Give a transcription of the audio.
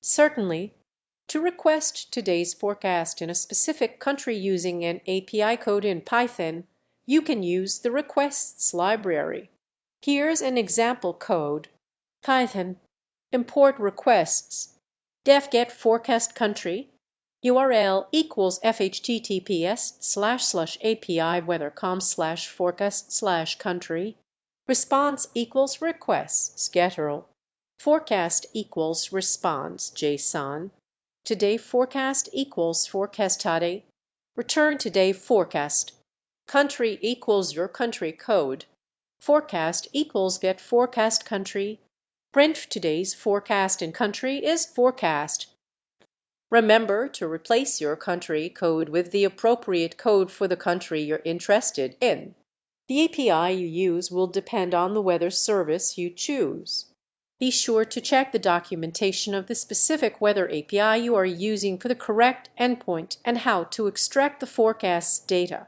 Certainly, to request today's forecast in a specific country using an API code in Python, you can use the requests library. Here's an example code: Python import requests def get forecast country URL equals fhttps://api weathercom/forecast/country response equals requests getRL forecast equals response JSON today forecast equals forecastade return today forecast country equals your country code forecast equals get forecast country print today's forecast in country is forecast. Remember to replace your country code with the appropriate code for the country you're interested in. The API you use will depend on the weather service you choose. Be sure to check the documentation of the specific weather API you are using for the correct endpoint and how to extract the forecast's data.